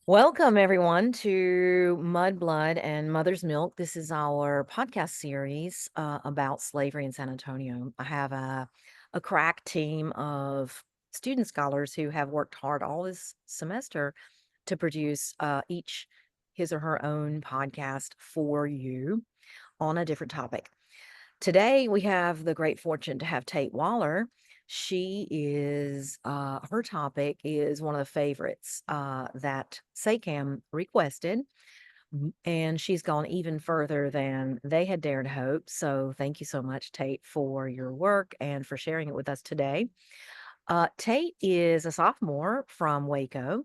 Welcome, everyone, to Mud, Blood, and Mother's Milk. This is our podcast series about slavery in San Antonio. I have a crack team of student scholars who have worked hard all this semester to produce each his or her own podcast for you on a different topic. Today, we have the great fortune to have Tate Waller. She is, her topic is one of the favorites that SACAM requested, and she's gone even further than they had dared hope. So, thank you so much, Tate, for your work and for sharing it with us today. Tate is a sophomore from Waco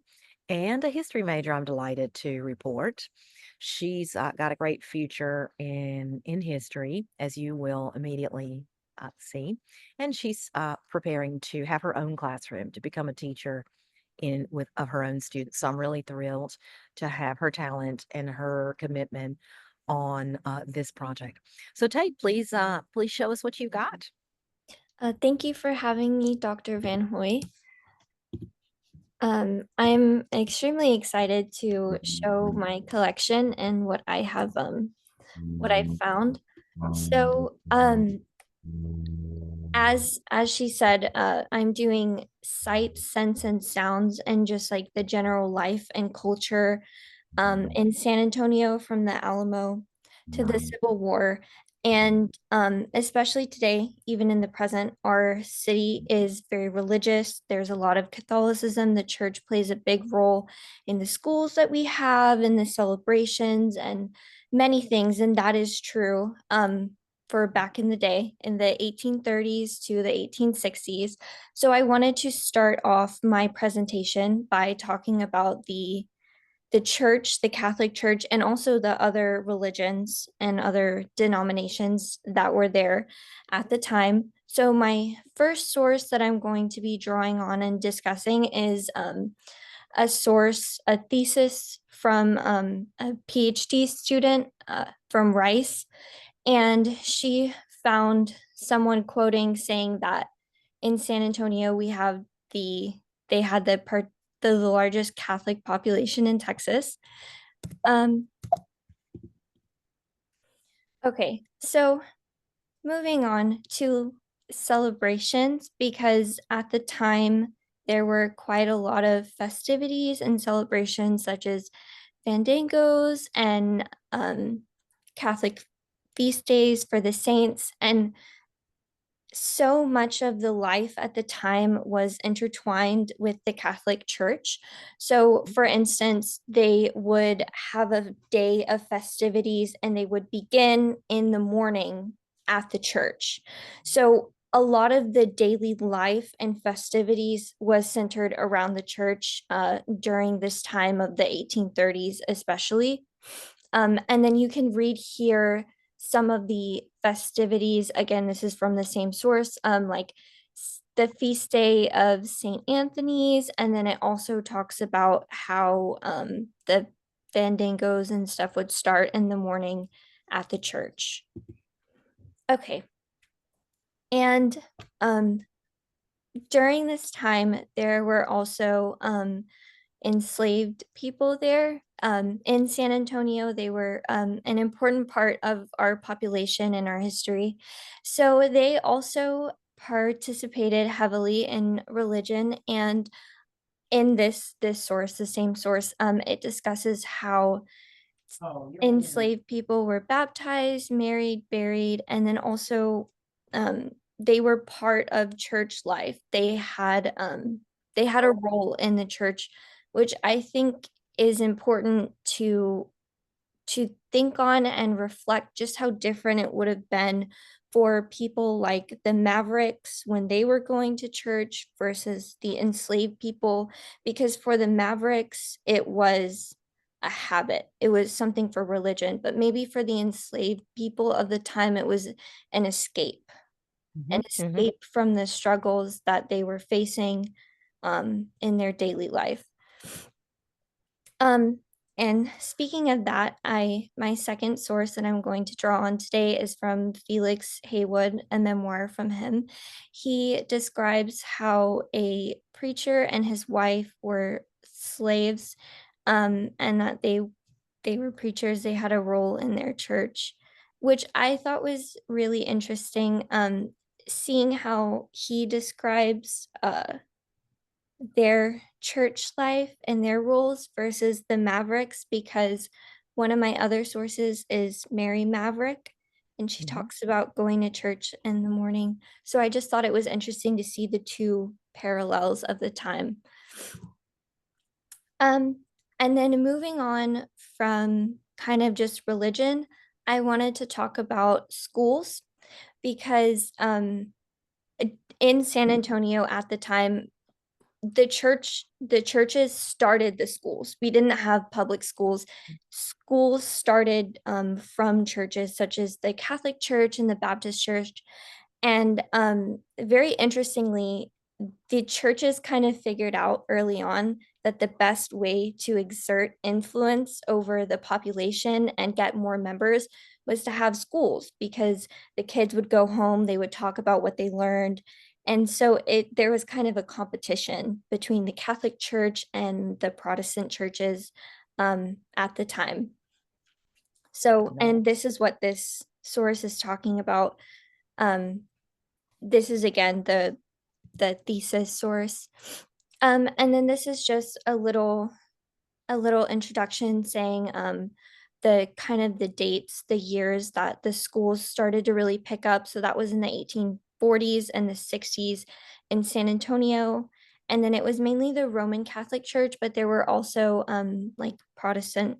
and a history major, I'm delighted to report. She's got a great future in history, as you will immediately see. And she's preparing to have her own classroom to become a teacher in with of her own students. So I'm really thrilled to have her talent and her commitment on this project. So Tate, please show us what you got. Thank you for having me, Dr. Van Hoy. I'm extremely excited to show my collection and what I found. So, as she said, I'm doing sights, sense, and sounds, and just like the general life and culture in San Antonio from the Alamo to the Civil War. And especially today, even in the present, our city is very religious. There's a lot of Catholicism. The church plays a big role in the schools that we have, in the celebrations, and many things. And that is true for back in the day, in the 1830s to the 1860s. So I wanted to start off my presentation by talking about the church, the Catholic Church, and also the other religions and other denominations that were there at the time. So, my first source that I'm going to be drawing on and discussing is a thesis from a PhD student from Rice. And she found someone quoting saying that in San Antonio, they had the largest Catholic population in Texas. Um, okay, so moving on to celebrations, because at the time there were quite a lot of festivities and celebrations, such as fandangos and Catholic feast days for the saints. And so much of the life at the time was intertwined with the Catholic Church. So, for instance, they would have a day of festivities and they would begin in the morning at the church. So, a lot of the daily life and festivities was centered around the church during this time of the 1830s, especially. And then you can read here some of the festivities. Again, this is from the same source, like the feast day of St. Anthony's. And then it also talks about how the fandangos and stuff would start in the morning at the church. Okay. And during this time, there were also enslaved people there. In San Antonio, they were an important part of our population and our history. So they also participated heavily in religion. And in this source, the same source, it discusses how enslaved people were baptized, married, buried, and then also they were part of church life. They had a role in the church, which I think is important to think on and reflect just how different it would have been for people like the Mavericks when they were going to church versus the enslaved people. Because for the Mavericks, it was a habit, it was something for religion, but maybe for the enslaved people of the time, it was an escape, an Mhm, mhm. escape from the struggles that they were facing in their daily life. Um, and speaking of that, my second source that I'm going to draw on today is from Felix Haywood, a memoir from him. He describes how a preacher and his wife were slaves and that they were preachers, they had a role in their church, which I thought was really interesting. Seeing how he describes their church life and their roles versus the Mavericks, because one of my other sources is Mary Maverick, and she Mhm. talks about going to church in the morning. So I just thought it was interesting to see the two parallels of the time. Um, and then moving on from kind of just religion, I wanted to talk about schools because in San Antonio at the time, the churches started the schools. We didn't have public schools. Schools started from churches such as the Catholic Church and the Baptist Church. And very interestingly, the churches kind of figured out early on that the best way to exert influence over the population and get more members was to have schools, because the kids would go home, they would talk about what they learned. And so there was kind of a competition between the Catholic Church and the Protestant churches at the time. So, No. and this is what this source is talking about. Um, this is again the thesis source. And then this is just a little introduction saying the kind of the dates, the years that the schools started to really pick up. So that was in the 1840s and the 60s in San Antonio. And then it was mainly the Roman Catholic Church, but there were also like Protestant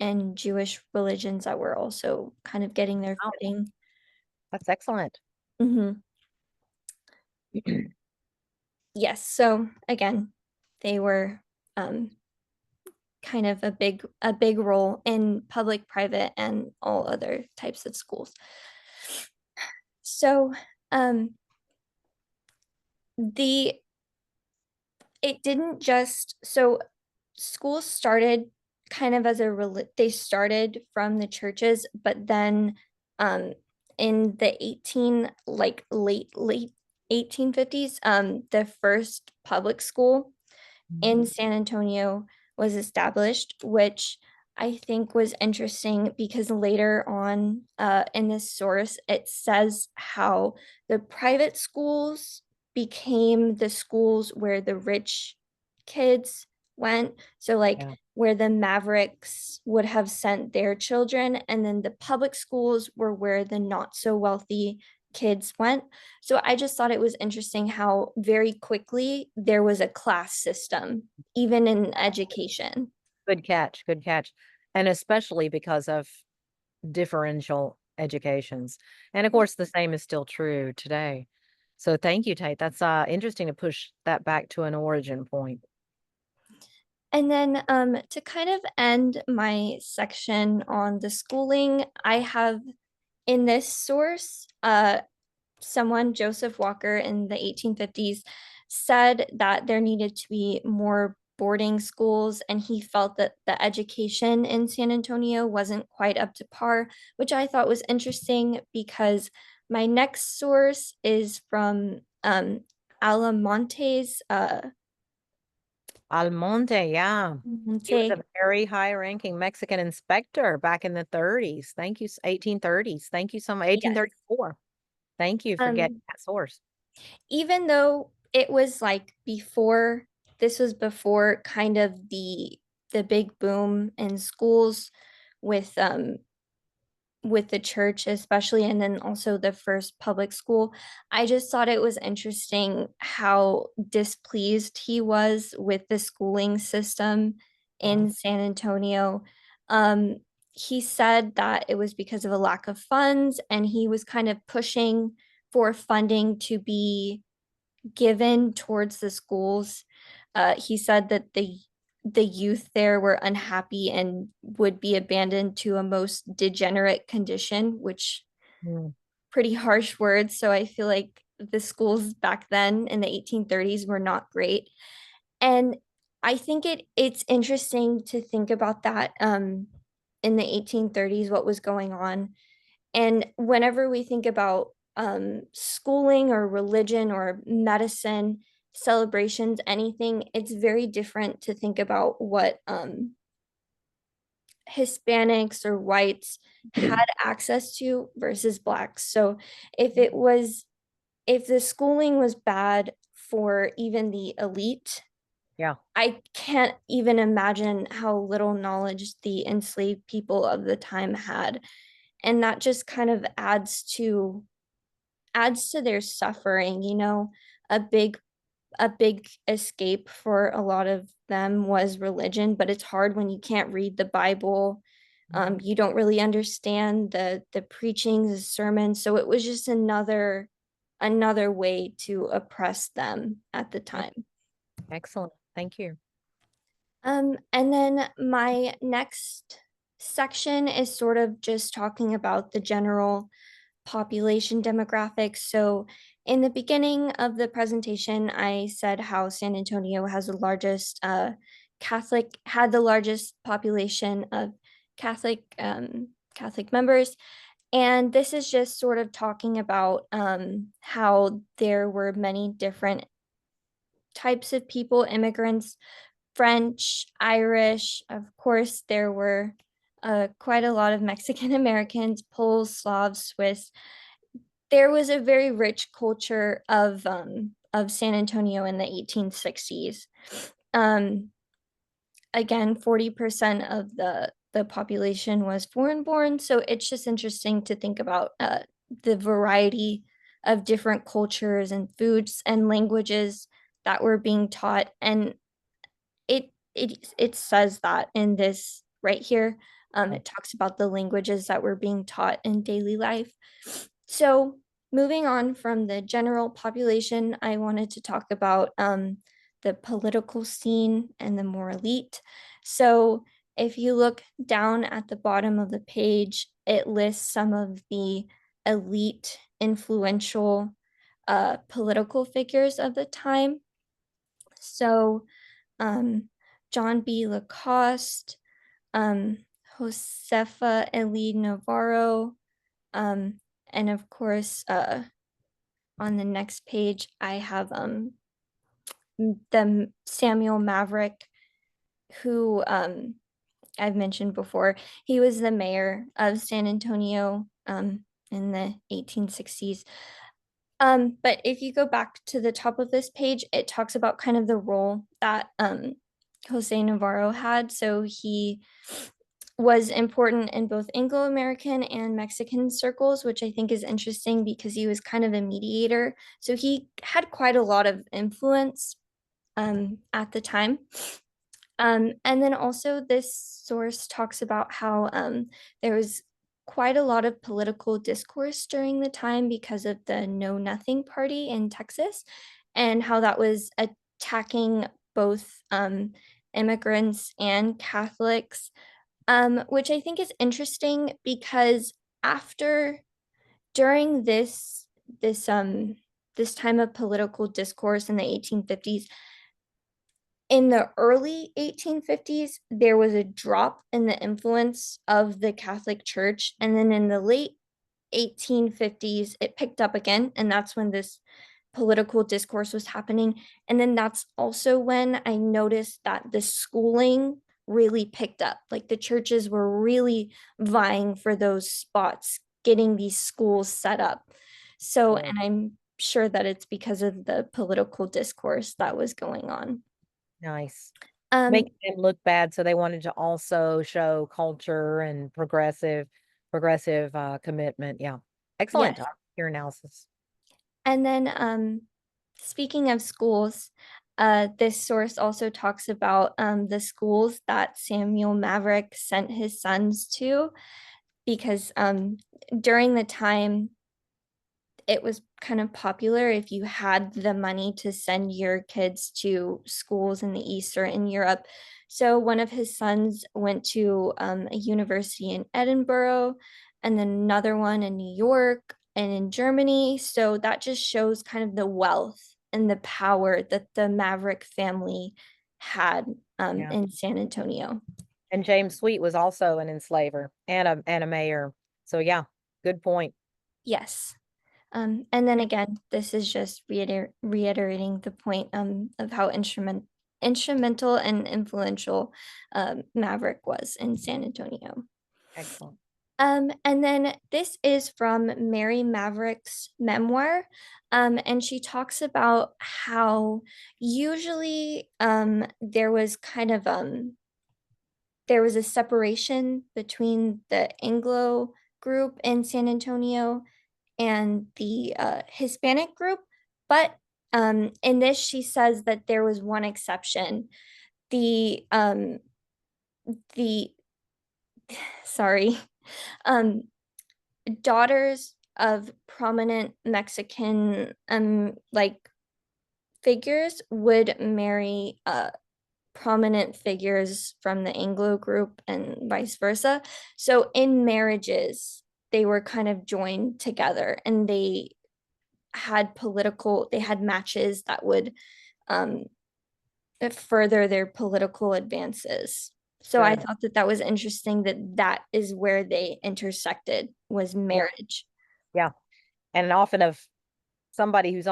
and Jewish religions that were also kind of getting their Wow, footing. that's excellent. Mhm. Yes. So again, they were um, kind of a big role in public, private, and all other types of schools. So um, the it didn't just so schools started kind of as they started from the churches, but then um, in the 18 like late 1850s, the first public school Mhm. in San Antonio was established, which I think was interesting because later on in this source, it says how the private schools became the schools where the rich kids went. So, like, Yeah. where the Mavericks would have sent their children, and then the public schools were where the not so wealthy kids went. So I just thought it was interesting how very quickly there was a class system, even in education. Good catch, good catch. And especially because of differential educations. And of course, the same is still true today. So thank you, Tate. That's interesting to push that back to an origin point. And then to kind of end my section on the schooling, I have in this source, someone, Joseph Walker, in the 1850s, said that there needed to be more boarding schools, and he felt that the education in San Antonio wasn't quite up to par, which I thought was interesting because my next source is from Alamonte's Almonte, yeah. He was a Monte. very high-ranking Mexican inspector back in the 30s. Thank you, 1830s. Thank you so much. Yes. 1834. Thank you for getting Um, that source. Even though it was like before, this was before kind of the big boom in schools with with the church especially, and then also the first public school. I just thought it was interesting how displeased he was with the schooling system Yeah. in San Antonio. Um, he said that it was because of a lack of funds, and he was kind of pushing for funding to be given towards the schools. He said that the youth there were unhappy and would be abandoned to a most degenerate condition, which Mm. pretty harsh words. So I feel like the schools back then in the 1830s were not great. And I think it's interesting to think about that in the 1830s, what was going on. And whenever we think about schooling or religion or medicine, celebrations, anything, it's very different to think about what Hispanics or whites had access to versus blacks. So if it was if the schooling was bad for even the elite, Yeah. I can't even imagine how little knowledge the enslaved people of the time had. And that just kind of adds to their suffering, you know. A big escape for a lot of them was religion, but it's hard when you can't read the Bible. You don't really understand the preachings, the sermons. So it was just another way to oppress them at the Yeah. time. Excellent. Thank you. And then my next section is sort of just talking about the general population demographics. So in the beginning of the presentation, I said how San Antonio has the largest had the largest population of Catholic members. And this is just sort of talking about how there were many different types of people, immigrants, French, Irish. Of course, there were quite a lot of Mexican Americans, Poles, Slavs, Swiss. There was a very rich culture of San Antonio in the 1860s. Um, Again, 40% of the population was foreign born, so it's just interesting to think about the variety of different cultures and foods and languages that were being taught. And it says that in this right here. Yeah. It talks about the languages that were being taught in daily life. So moving on from the general population, I wanted to talk about the political scene and the more elite. So if you look down at the bottom of the page, it lists some of the elite, influential political figures of the time. So um, John B. Lacoste, um, Josefa Eli Navarro, um, and of course, on the next page, I have the Samuel Maverick, who I've mentioned before. He was the mayor of San Antonio in the 1860s. But if you go back to the top of this page, it talks about kind of the role that Jose Navarro had. So he was important in both Anglo-American and Mexican circles, which I think is interesting because he was kind of a mediator. So he had quite a lot of influence at the time. And then also this source talks about how there was quite a lot of political discourse during the time because of the Know Nothing Party in Texas, and how that was attacking both immigrants and Catholics, which I think is interesting because after during this time of political discourse in the 1850s, in the early 1850s, there was a drop in the influence of the Catholic Church. And then in the late 1850s, it picked up again. And that's when this political discourse was happening. And then that's also when I noticed that the schooling really picked up. Like the churches were really vying for those spots, getting these schools set up. So, Good. and I'm sure that it's because of the political discourse that was going on. Nice. Um, Making them look bad, so they wanted to also show culture and progressive, commitment, yeah. Excellent, yes. your analysis. And then speaking of schools, this source also talks about the schools that Samuel Maverick sent his sons to because during the time it was kind of popular if you had the money to send your kids to schools in the East or in Europe. So one of his sons went to a university in Edinburgh, and then another one in New York and in Germany. So that just shows kind of the wealth and the power that the Maverick family had Yeah, in San Antonio. and James Sweet was also an enslaver and a mayor, so yeah, good point. Yes. And then again, this is just reiterating the point of how instrumental and influential Maverick was in San Antonio. Excellent. And then this is from Mary Maverick's memoir. And she talks about how usually there was a separation between the Anglo group in San Antonio and the Hispanic group. But in this, she says that there was one exception. The sorry, um, daughters of prominent Mexican like figures would marry prominent figures from the Anglo group and vice versa. So in marriages, they were kind of joined together and they had matches that would um, further their political advances. So I Good. thought that that was interesting that that is where they intersected was Yeah. marriage. Yeah. And often of somebody who's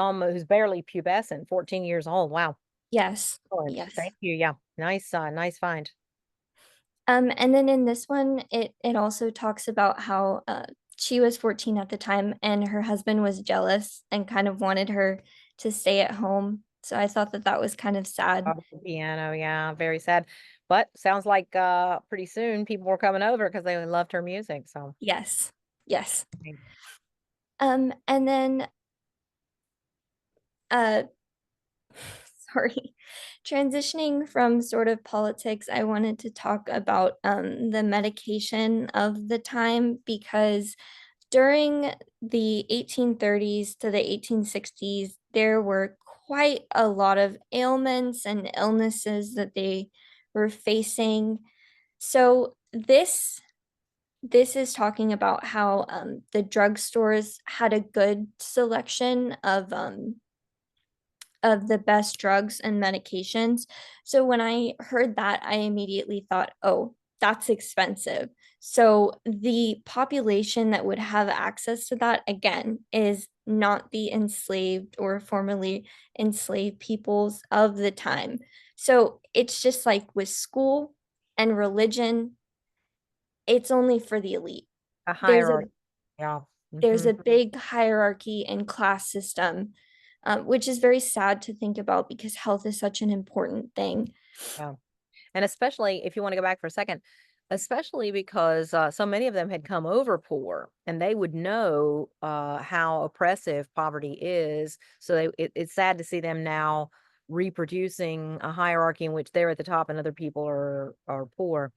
barely pubescent, 14 years old. Wow. Yes, Excellent. yes. Thank you. Yeah. Nice find. And then in this one, it also talks about how she was 14 at the time and her husband was jealous and kind of wanted her to stay at home. So I thought that that was kind of sad. Oh, the piano. Yeah. Very sad. But sounds like pretty soon people were coming over because they loved her music. So Yes, yes. okay. And then uh sorry, transitioning from sort of politics, I wanted to talk about the medication of the time because during the 1830s to the 1860s, there were quite a lot of ailments and illnesses that they were facing. So this is talking about how the drugstores had a good selection of the best drugs and medications. So when I heard that, I immediately thought, oh, that's expensive. So the population that would have access to that, again, is not the enslaved or formerly enslaved peoples of the time. So it's just like with school and religion, it's only for the elite. A There's hierarchy. Yeah. a Hmm. big hierarchy and class system, which is very sad to think about because health is such an important thing. Yeah. And especially if you want to go back for a second, especially because so many of them had come over poor and they would know how oppressive poverty is. So it's sad to see them now reproducing a hierarchy in which they're at the top and other people are poor.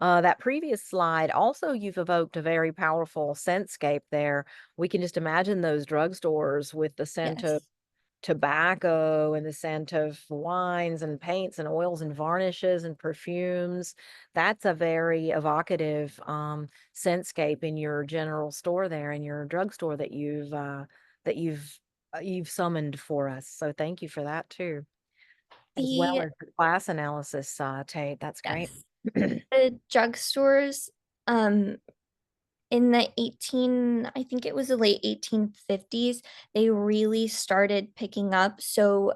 That previous slide, also, you've evoked a very powerful scentscape there. We can just imagine those drugstores with the scent of Yes. tobacco and the scent of wines and paints and oils and varnishes and perfumes. That's a very evocative scentscape in your general store there, in your drugstore that you've summoned for us. So thank you for that too, as well The as the class analysis, Tate. That's great. yes. The drugstores um in the 18 I think it was the late 1850s, they really started picking up. So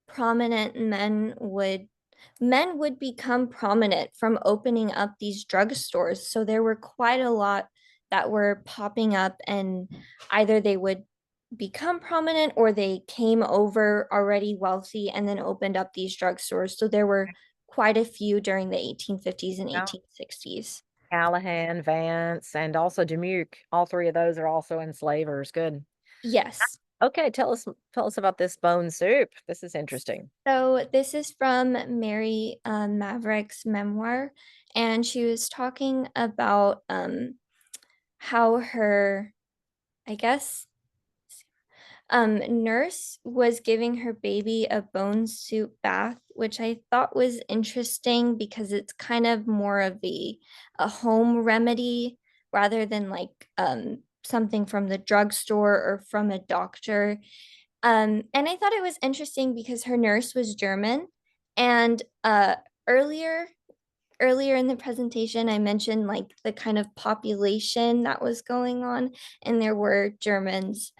prominent men would become prominent from opening up these drugstores. So there were quite a lot that were popping up, and either they would become prominent or they came over already wealthy and then opened up these drugstores. So there were quite a few during the 1850s and Yeah. 1860s. Callahan, Vance, and also Demuke. All three of those are also enslavers. Good. Yes. Okay, tell us about this bone soup. This is interesting. So this is from Mary Maverick's memoir, and she was talking about how her, I guess, nurse was giving her baby a bone soup bath, which I thought was interesting because it's kind of more of a home remedy rather than like something from the drugstore or from a doctor. And I thought it was interesting because her nurse was German, and earlier earlier in the presentation, I mentioned like the kind of population that was going on, and there were Germans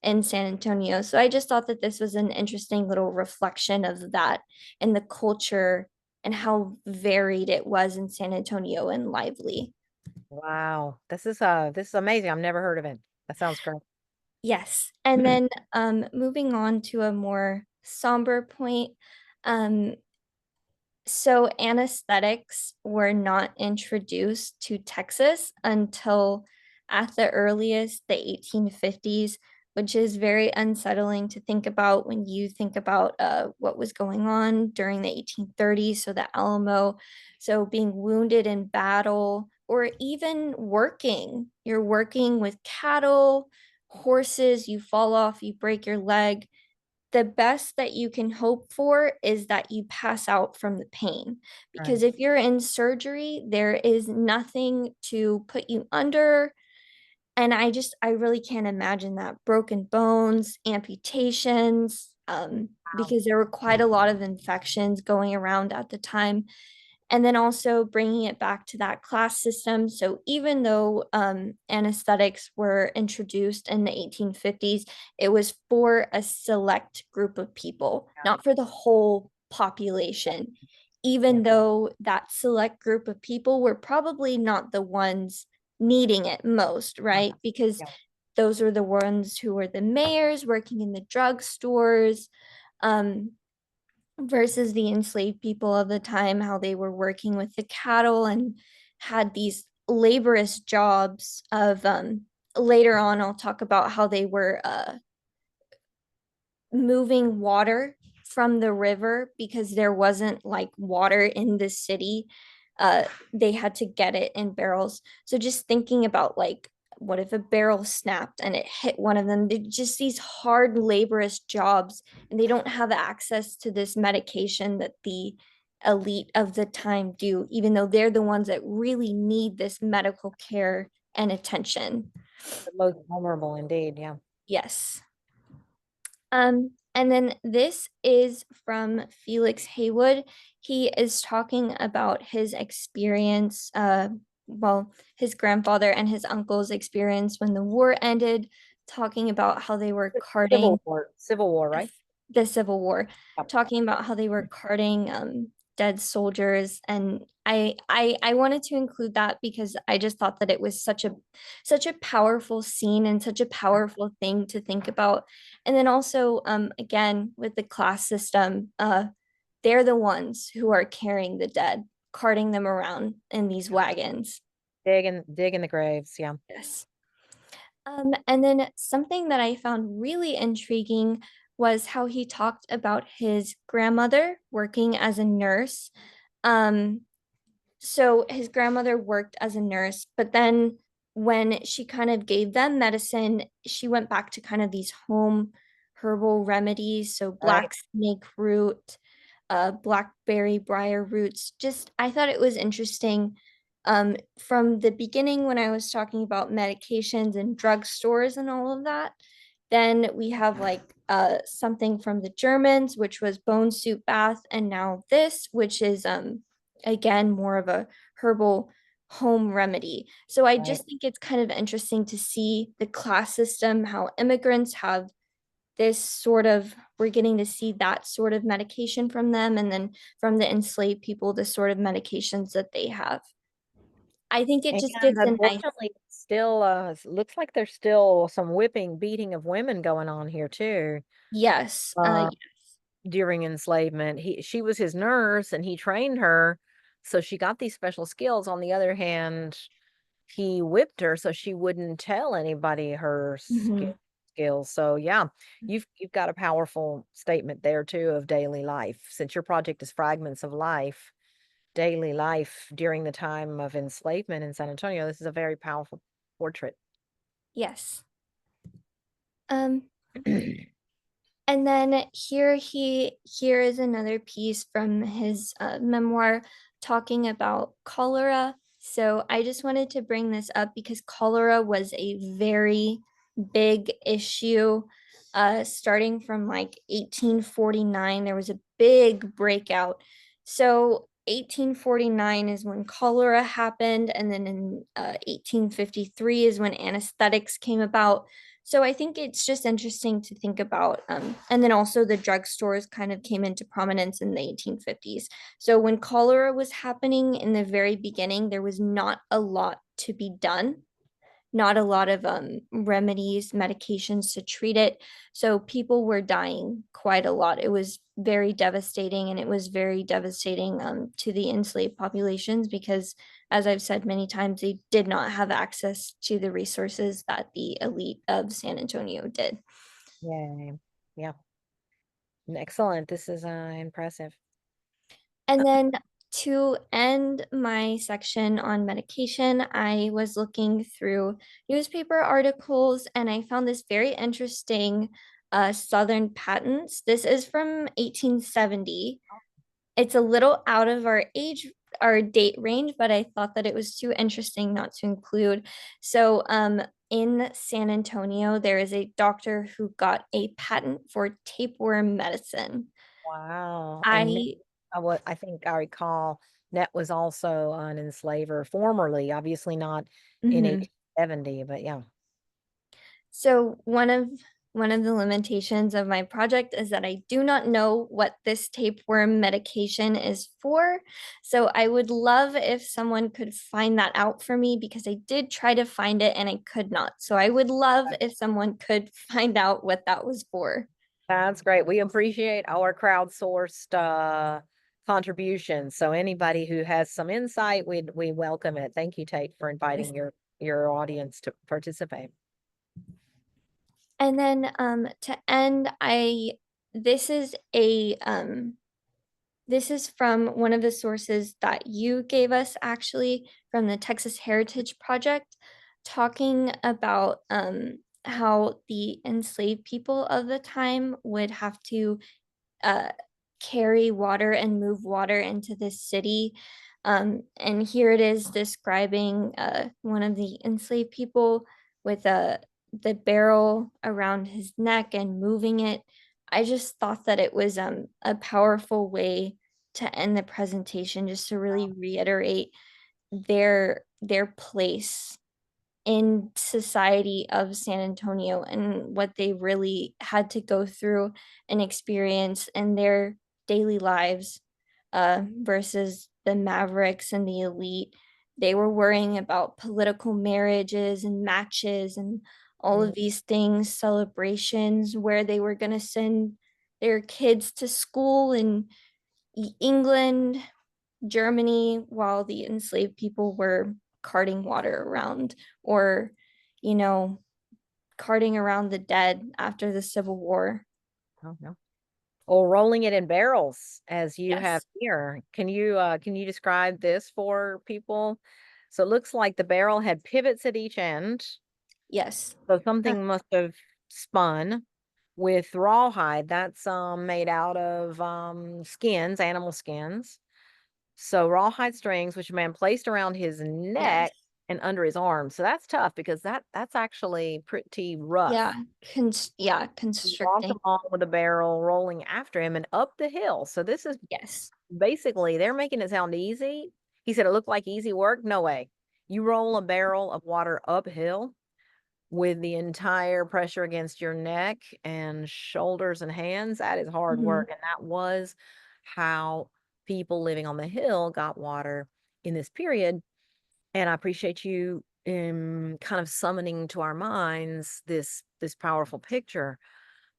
in San Antonio. So I just thought that this was an interesting little reflection of that and the culture and how varied it was in San Antonio and lively. Wow. This is amazing. I've never heard of it. That sounds great. Yes. And then moving on to a more somber point, um, so anesthetics were not introduced to Texas until at the earliest the 1850s, which is very unsettling to think about when you think about what was going on during the 1830s. So the Alamo, so being wounded in battle or even working, you're working with cattle, horses, you fall off, you break your leg, the best that you can hope for is that you pass out from the pain. Right. Because if you're in surgery, there is nothing to put you under. And I really can't imagine that. Broken bones, amputations, Wow. because there were quite a lot of infections going around at the time, and then also bringing it back to that class system. So even though anesthetics were introduced in the 1850s, it was for a select group of people, Yeah. not for the whole population, Yeah. even though that select group of people were probably not the ones needing it most, Yeah. right? Because Yeah. those were the ones who were the mayors working in the drugstores. Um, versus the enslaved people of the time, how they were working with the cattle and had these laborious jobs of later on I'll talk about how they were moving water from the river because there wasn't like water in the city. They had to get it in barrels. So just thinking about like, what if a barrel snapped and it hit one of them? Just these hard, laborious jobs, and they don't have access to this medication that the elite of the time do, even though they're the ones that really need this medical care and attention. The most vulnerable indeed. Yeah. Yes. And then this is from Felix Haywood. He is talking about his experience, well, his grandfather and his uncle's experience when the war ended, talking about how they were carting Civil War, right? the Civil War, Yep. talking about how they were carting dead soldiers, and I wanted to include that because I just thought that it was such a powerful scene and such a powerful thing to think about. And then also again with the class system, they're the ones who are carrying the dead, carting them around in these wagons. Dig in the graves. Yeah. Yes. And then something that I found really intriguing was how he talked about his grandmother working as a nurse. Um, so his grandmother worked as a nurse, but then when she kind of gave them medicine, she went back to kind of these home herbal remedies. So Right. black snake root, blackberry briar roots. Just I thought it was interesting. From the beginning when I was talking about medications and drugstores and all of that, then we have like something from the Germans, which was bone soup bath, and now this, which is again more of a herbal home remedy. So I Right. just think it's kind of interesting to see the class system, how immigrants have this sort of, we're getting to see that sort of medication from them, and then from the enslaved people, the sort of medications that they have. I think it And just gives a nice, unfortunately, still looks like there's still some whipping, beating of women going on here too. yes, Uh, During enslavement, she was his nurse and he trained her, so she got these special skills. On the other hand, he whipped her so she wouldn't tell anybody her mhm. skills. So yeah, you've got a powerful statement there too of daily life. Since your project is fragments of life, daily life during the time of enslavement in San Antonio, this is a very powerful portrait. Yes. Um, And then here is another piece from his memoir talking about cholera. So I just wanted to bring this up because cholera was a very big issue. Starting from like 1849, there was a big breakout. So 1849 is when cholera happened, and then in 1853 is when anesthetics came about. So I think it's just interesting to think about. And then also the drugstores kind of came into prominence in the 1850s. So when cholera was happening in the very beginning, there was not a lot to be done, not a lot of remedies, medications to treat it. So people were dying quite a lot. It was very devastating, and it was very devastating to the enslaved populations because, as I've said many times, they did not have access to the resources that the elite of San Antonio did. Yay. Yeah. Excellent. This is impressive. And then to end my section on medication, I was looking through newspaper articles and I found this very interesting Southern patents. This is from 1870. It's a little out of our date range, but I thought that it was too interesting not to include. So, in San Antonio, there is a doctor who got a patent for tapeworm medicine. Wow. And I what I think I recall, Net was also an enslaver formerly, obviously not in mhm. 1870, but yeah. So one of the limitations of my project is that I do not know what this tapeworm medication is for. So I would love if someone could find that out for me because I did try to find it and I could not. So I would love if someone could find out what that was for. That's great. We appreciate our crowdsourced contributions. So anybody who has some insight, we welcome it. Thank you, Tate, for Yes. inviting your audience to participate. And then to end, I this is a this is from one of the sources that you gave us, actually, from the Texas Heritage Project, talking about how the enslaved people of the time would have to uh, carry water and move water into this city. And here it is describing one of the enslaved people with the barrel around his neck and moving it. I just thought that it was a powerful way to end the presentation, just to really reiterate their place in society of San Antonio and what they really had to go through and experience in their daily lives versus the mavericks and the elite. They were worrying about political marriages and matches and all Mm, of these things, celebrations, where they were going to send their kids to school in England, Germany, while the enslaved people were carting water around, or, you know, carting around the dead after the Civil War. oh, no. Or rolling it in barrels as you have Yes. here. Can you describe this for people? So it looks like the barrel had pivots at each end. Yes. So Uh, something must have spun with rawhide. That's made out of skins, animal skins. So rawhide strings, which a man placed around his yes. neck and under his arms. So that's tough because that's actually pretty Yeah. rough. Yeah, He walked constricting. along with a barrel rolling after him and up the hill. So this is Yes. basically they're making it sound easy. He said it looked like easy work. No way. You roll a barrel of water uphill with the entire pressure against your neck and shoulders and hands. That is hard Mhm. work. And that was how people living on the hill got water in this period. And I appreciate you kind of summoning to our minds this powerful picture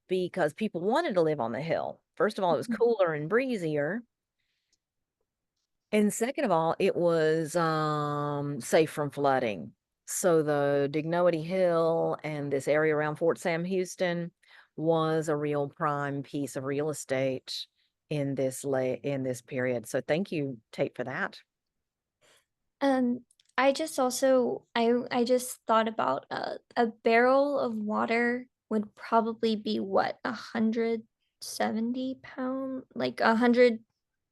because people wanted to live on the hill. First of all, it was Mhm. cooler and breezier. And second of all, it was safe from flooding. So the Dignity Hill and this area around Fort Sam Houston was a real prime piece of real estate in this period. So thank you, Tate, for that. Um, I just also I just thought about a barrel of water would probably be what, 170 pound, like 100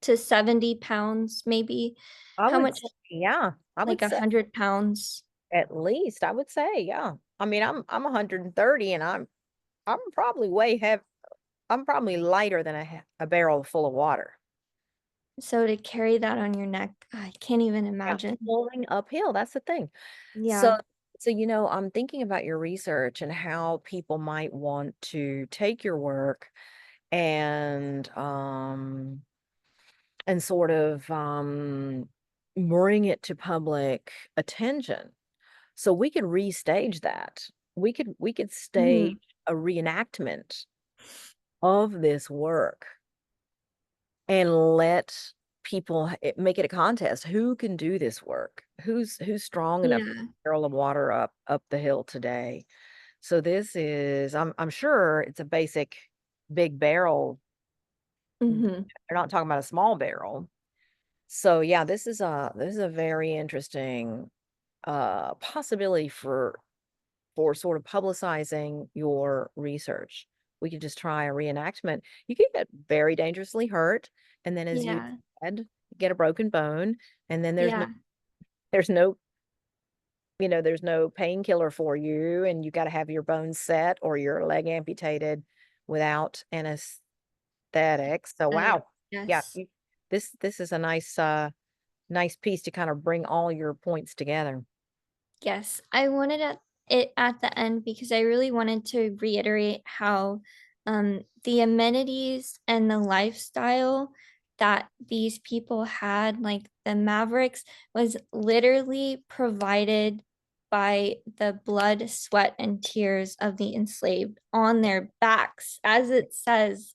to 70 pounds, maybe. I How would much? say, yeah, I Like would a say 100 pounds. at least I would say, yeah. I mean, I'm 130 and I'm probably way heavy. I'm probably lighter than a barrel full of water. So to carry that on your neck, I can't even Yeah, imagine. flowing uphill, that's the thing. So Yeah. So, I'm thinking about your research and how people might want to take your work and sort of bring it to public attention. So we could restage that. We could stage Mhm. a reenactment of this work and let people make it a contest. Who can do this work? Who's strong enough to Yeah. barrel of water up the hill today? So this is I'm sure it's a basic big barrel. Mhm. They're not talking about a small barrel. So yeah, this is a very interesting possibility for sort of publicizing your research. We could just try a reenactment. You could get very dangerously hurt, and then as you Yeah. said, get a broken bone, and then Yeah. there's no there's no painkiller for you, and you got to have your bones set or your leg amputated without anesthetics. So Aesthetic. wow, yeah, Yes. this is a nice piece to kind of bring all your points together. Yes, I wanted it at the end because I really wanted to reiterate how the amenities and the lifestyle that these people had, like the Mavericks, was literally provided by the blood, sweat, and tears of the enslaved on their backs, as it says,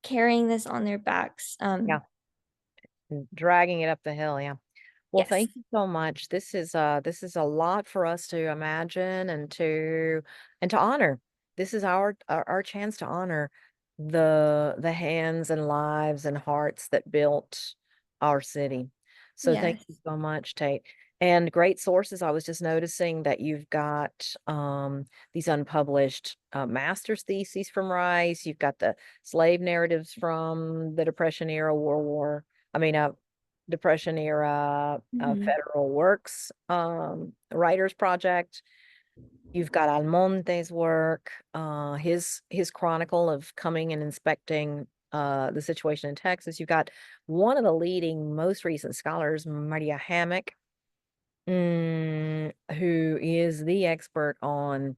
carrying this on their backs. Yeah, dragging it up the hill. Yeah. Well, Yes, thank you so much. This is a lot for us to imagine and to honor. This is our chance to honor the hands and lives and hearts that built our city. So thank yes. you so much, Tate. And great sources. I was just noticing that you've got these unpublished master's theses from Rice. You've got the slave narratives from the Depression era, World War. I mean, Depression era Mhm. federal works writers project. You've got Almonte's work, his chronicle of coming and inspecting the situation in Texas. You've got one of the leading, most recent scholars, Maria Hammock, who is the expert on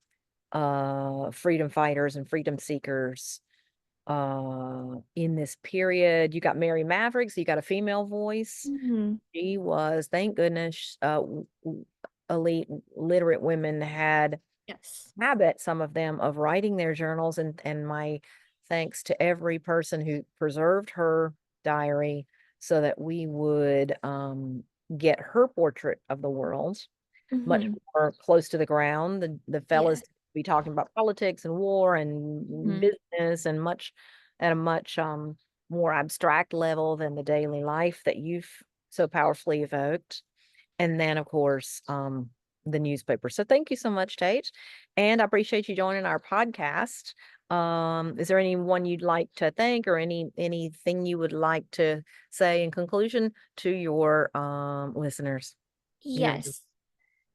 freedom fighters and freedom seekers in this period. You got Mary Maverick, so you got a female voice. Mhm. She was, thank goodness, elite literate women had Yes. habit, some of them, of writing their journals, and my thanks to every person who preserved her diary so that we would get her portrait of the world much Mhm. more close to the ground. The Yeah. fellas be talking about politics and war and Mhm. business and much at a much more abstract level than the daily life that you've so powerfully evoked. And then of course, the newspaper. So thank you so much, Tate. And I appreciate you joining our podcast. Is there anyone you'd like to thank or anything you would like to say in conclusion to your listeners? Your Yes.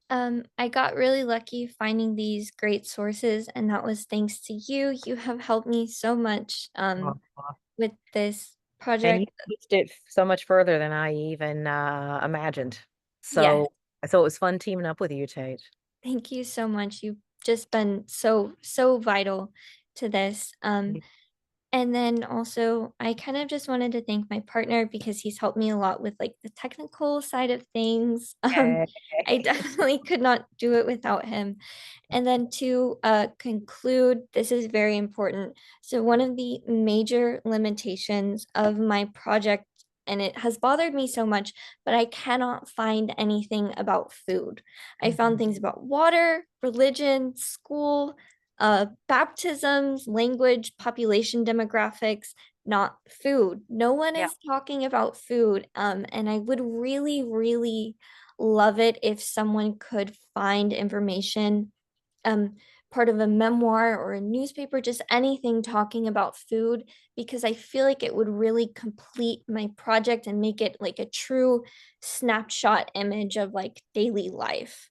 I got really lucky finding these great sources, and that was thanks to you. You have helped me so much with this and you project. pushed it so much further than I even imagined. Yes, So it was fun teaming up with you, Tate. thank you so much. You've just been so vital to this. And then also, I kind of just wanted to thank my partner because he's helped me a lot with like the technical side of things. Yay. I definitely could not do it without him. And then to conclude, this is very important. So, one of the major limitations of my project, and it has bothered me so much, but I cannot find anything about food. I found Mhm. things about water, religion, school, baptisms, language, population demographics, not food. No one Yeah. is talking about food. And I would really, really love it if someone could find information, um, part of a memoir or a newspaper, just anything talking about food, because I feel like it would really complete my project and make it like a true snapshot image of like daily life.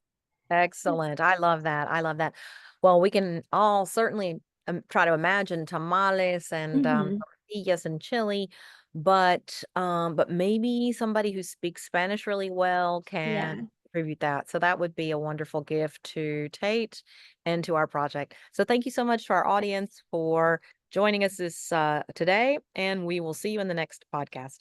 Excellent. I love that. I love that. Well, we can all certainly try to imagine tamales and Mhm. tortillas and chili, but maybe somebody who speaks Spanish really well can Yeah. contribute that. So that would be a wonderful gift to Tate and to our project. So thank you so much to our audience for joining us this today, and we will see you in the next podcast.